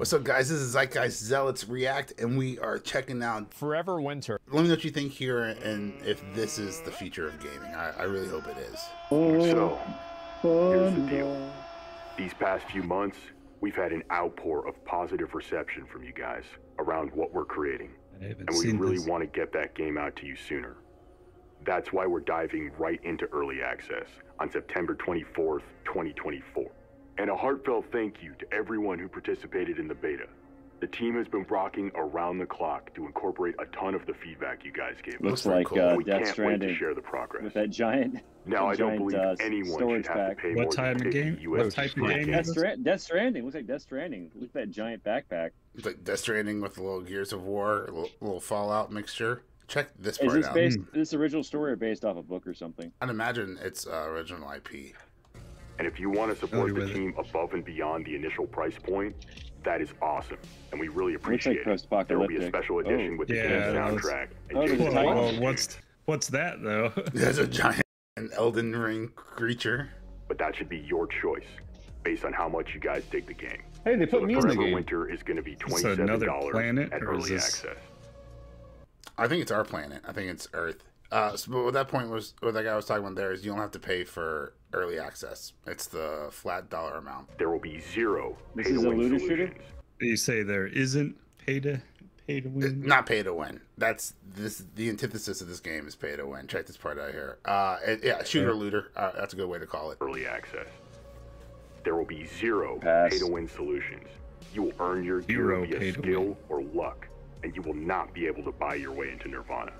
What's up, guys? This is Zeitgeist Zealots React, and we are checking out Forever Winter. Let me know what you think here, and if this is the future of gaming. I really hope it is. So, here's the deal. These past few months, we've had an outpour of positive reception from you guys around what we're creating. And we really want to get that game out to you sooner. That's why we're diving right into early access on September 24th, 2024. And a heartfelt thank you to everyone who participated in the beta. The team has been rocking around the clock to incorporate a ton of the feedback you guys gave us. Looks like we Death can't Stranding wait to share the progress. with that giant. Now, I don't believe anyone should have to pay more than $50 What type of game? Death Stranding. Looks like Death Stranding. Look at that giant backpack. It's like Death Stranding with a little Gears of War, a little Fallout mixture. Check this Is part this out. based? Is this original story or based off a book or something? I'd imagine it's original IP. And if you want to support the team above and beyond the initial price point, that is awesome, and we really appreciate it. There will be a special edition with the game soundtrack. What's that though? There's a giant Elden Ring creature. But that should be your choice, based on how much you guys dig the game. Hey, they put me in the game. Winter is going to be $27 at early access. I think it's our planet. I think it's Earth. So what that point was, what that guy was talking about there is you don't have to pay for early access. It's the flat dollar amount. There will be zero This is a looter shooter? You say there isn't pay to win? Not pay to win. That's the antithesis of this game is pay to win. Check this part out here. Yeah, shooter looter. That's a good way to call it. Early access. There will be zero pay to win solutions. You will earn your gear via skill or luck, and you will not be able to buy your way into Nirvana.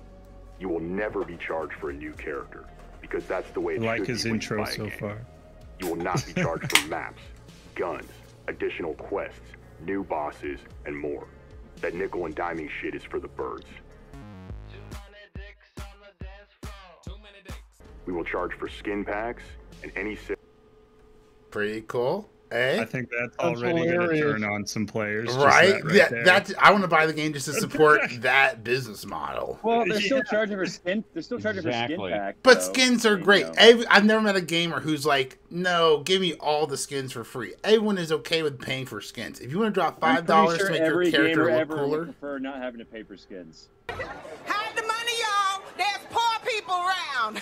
You will never be charged for a new character, because that's the way it should be. Like his intro so far. You will not be charged for maps, guns, additional quests, new bosses, and more. That nickel and diming shit is for the birds. We will charge for skin packs and any... Pretty cool. Eh? I think that's already going to turn on some players. Right? Yeah, that's. I want to buy the game just to support that business model. Well, they're still charging for skin. They're still charging for skin pack. But skins are great. I've never met a gamer who's like, no, give me all the skins for free. Everyone is okay with paying for skins. If you want to drop $5 to make your character look cooler, would prefer not having to pay for skins. Hide the money, y'all. There's poor people around.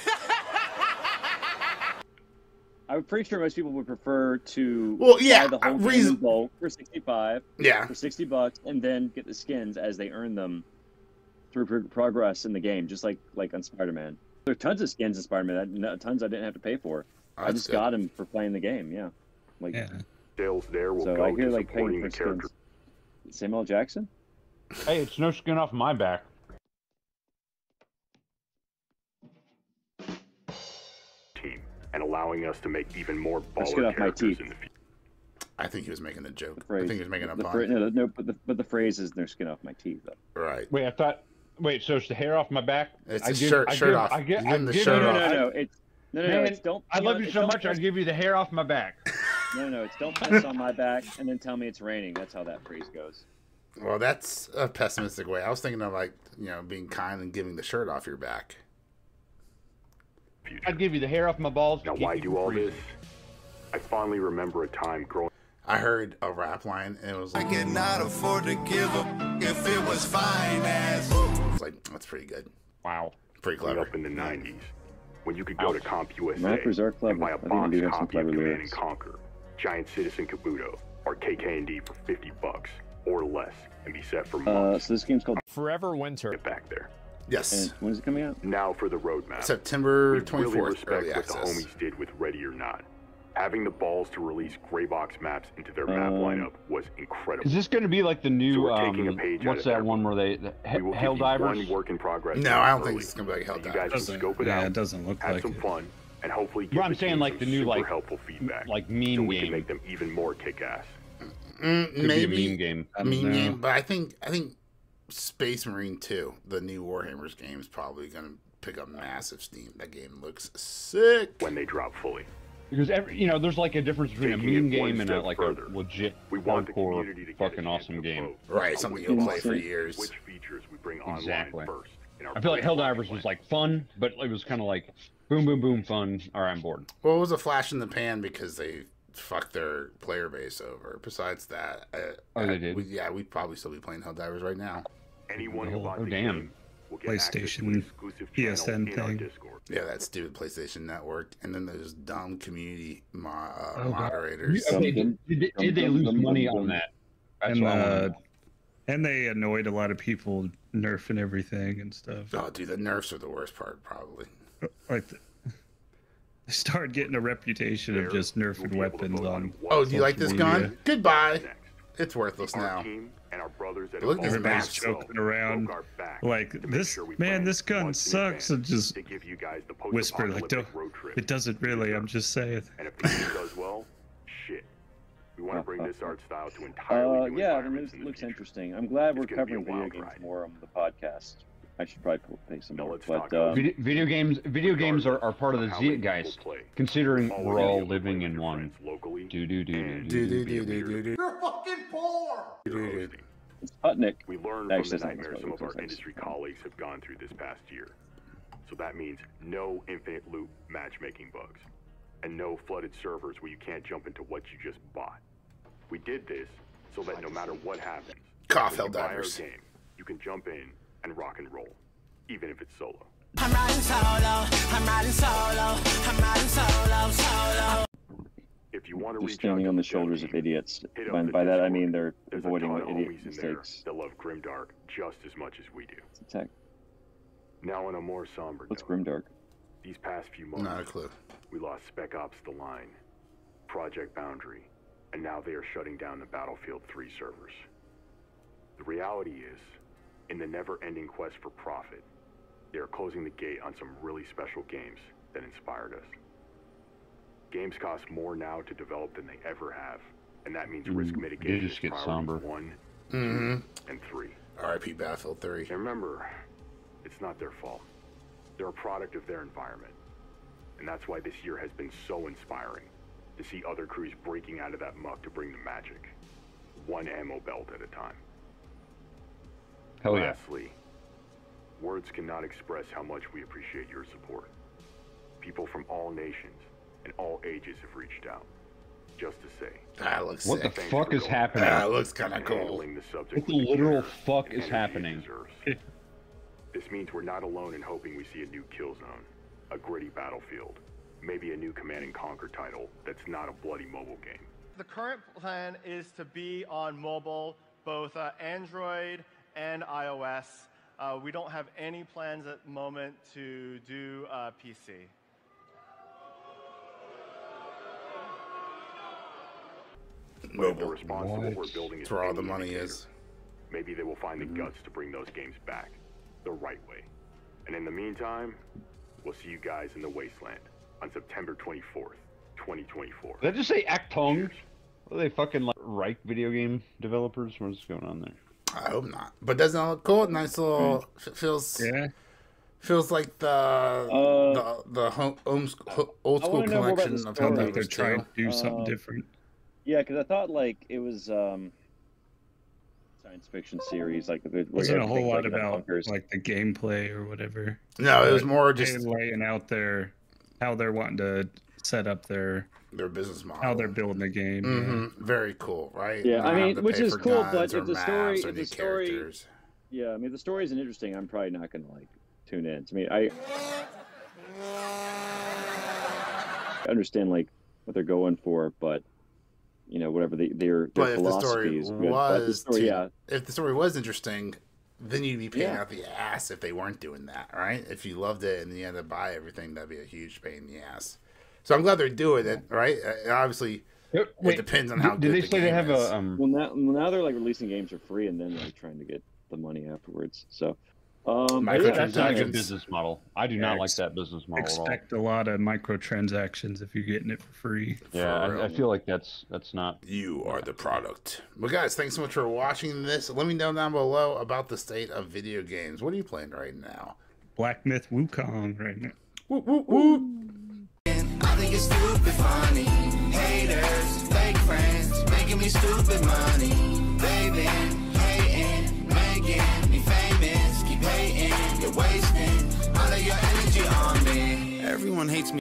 I'm pretty sure most people would prefer to buy the whole game in bulk for $65, for $60, and then get the skins as they earn them through progress in the game, just like on Spider-Man. There are tons of skins in Spider-Man, tons I didn't have to pay for. I just got them for playing the game, Sales there will so go I hear to like paying for skins. Samuel Jackson? Hey, it's no skin off my back. And allowing us to make even more baller characters in the future. I think he was making a joke. I think he was making a pun. But the phrase is "no skin off my teeth." Though. Right. Wait, so it's the hair off my back? It's the shirt off. Don't. I love you so much. I'd give you the hair off my back. No, it's don't piss on my back and then tell me it's raining. That's how that phrase goes. Well, that's a pessimistic way. I was thinking of being kind and giving the shirt off your back. I'd give you the hair off my balls. Now, why do all this? I fondly remember a time growing. I heard a rap line and it was like, I cannot afford to give up if it was finance. It's like, that's pretty good. Wow. Pretty clever. Up in the 90s, when you could go to CompUSA and buy a box copy of Command & Conquer, Giant Citizen Kabuto, or KK&D for $50 or less, and be set for months. So this game's called Forever Winter. Get back there. Yes. And when is it coming out? Now for the roadmap. September 24th. Really respect early what access. the homies did with Ready or Not. Having the balls to release gray box maps into their map lineup was incredible. Is this going to be like the new? So we're taking a page what's that one where they Helldivers? One work in progress. No, I don't think it's going to be like Helldivers. You guys can scope it out. It doesn't look have like some fun, and hopefully give I'm saying like the new helpful feedback, like meme so we game. can make them even more kick-ass. Maybe a meme game. A meme game, but I think Space Marine 2, the new Warhammers game, is probably going to pick up massive steam. That game looks sick when they drop fully. Because there's like a difference between a meme game and a legit hardcore fucking awesome game. Right, something you'll play for years. Which features we bring online first? I feel like Helldivers was like fun, but it was kind of like boom, boom, boom, fun. All right, I'm bored. Well, it was a flash in the pan because they fuck their player base over. Besides that, they did. We'd probably still be playing Helldivers right now. Anyone who bought the damn. game will get PlayStation PSN thing. Yeah, that stupid PlayStation Network, and then there's dumb community moderators. Did they lose money on that? And they annoyed a lot of people nerfing everything and stuff. Oh, dude, the nerfs are the worst part, probably. Like, they started getting a reputation of just nerfing weapons on. Oh, do you like this gun? Goodbye. It's worthless now. Look at everybody's joking around like this. Man, this gun sucks, and just whisper like, "It doesn't really." I'm just saying. And if the game does well, shit. We want to bring this art style to entirely new environments. It looks interesting. I'm glad we're covering video games more on the podcast. I should probably pay some more. But video games are part of the zeitgeist, considering we're all living in one. You're fucking poor. Sputnik. We learned from the nightmares some of our industry colleagues have gone through this past year. So that means no infinite loop matchmaking bugs, and no flooded servers where you can't jump into what you just bought. We did this so that no matter what happens, Helldivers, you can jump in and rock and roll, even if it's solo. I'm riding solo, I'm riding solo, I'm riding solo. If you want to they're reach standing on the shoulders of idiots. And by that I mean they're avoiding the idiot mistakes. That love Grimdark just as much as we do. Attack. Now on a more somber What's note, Grimdark? these past few months, not a clue. We lost Spec Ops The Line, Project Boundary, and now they are shutting down the Battlefield 3 servers. The reality is, in the never-ending quest for profit, they are closing the gate on some really special games that inspired us. Games cost more now to develop than they ever have, and that means risk mitigation is priorities 1, 2, and 3. R.I.P. Battlefield 3. And remember, it's not their fault. They're a product of their environment. And that's why this year has been so inspiring, to see other crews breaking out of that muck to bring the magic, one ammo belt at a time. Hell yeah. Lastly, words cannot express how much we appreciate your support. People from all nations and all ages have reached out, just to say, that looks what sick. the fuck is happening? That looks kind of cool. What the literal fuck is happening? This means we're not alone in hoping we see a new Killzone, a gritty Battlefield, maybe a new Command & Conquer title that's not a bloody mobile game. The current plan is to be on mobile, both Android and iOS. We don't have any plans at the moment to do PC. But the response to what we're building is where all the money is. Maybe they will find the guts to bring those games back the right way. And in the meantime, we'll see you guys in the Wasteland on September 24th, 2024. Did I just say Actong? Are they fucking like Reich video game developers? What's going on there? I hope not. But doesn't it look cool? Nice little feels like the old school collection of Helldivers. They're trying to do something different. Yeah, because I thought like it was science fiction series, like it wasn't a whole lot about like the gameplay or whatever. No, it was more just laying out how they're wanting to set up their business model, how they're building the game. Very cool, right? Yeah, I mean, which is cool, but if the story, characters. Yeah, I mean, the story isn't interesting, I'm probably not gonna like tune in. I mean, I understand like what they're going for, but you know, whatever their philosophy is good. But the story, if the story was interesting, then you'd be paying out the ass if they weren't doing that, right? If you loved it and you had to buy everything, that'd be a huge pain in the ass. So I'm glad they're doing it, right? Obviously, it depends on how good the game have is. Well, now they're like releasing games for free and then like trying to get the money afterwards. So that's not a good business model. I do not like that business model Expect a lot of microtransactions if you're getting it for free. Yeah, I feel like that's not. You are the product. Well, guys, thanks so much for watching this. Let me know down below about the state of video games. What are you playing right now? Black Myth Wukong right now. Woo, woo, woo. I think it's stupid funny. Haters, fake friends, making me stupid money. They've been hating, making me famous. Keep hating, you're wasting all of your energy on me. Everyone hates me.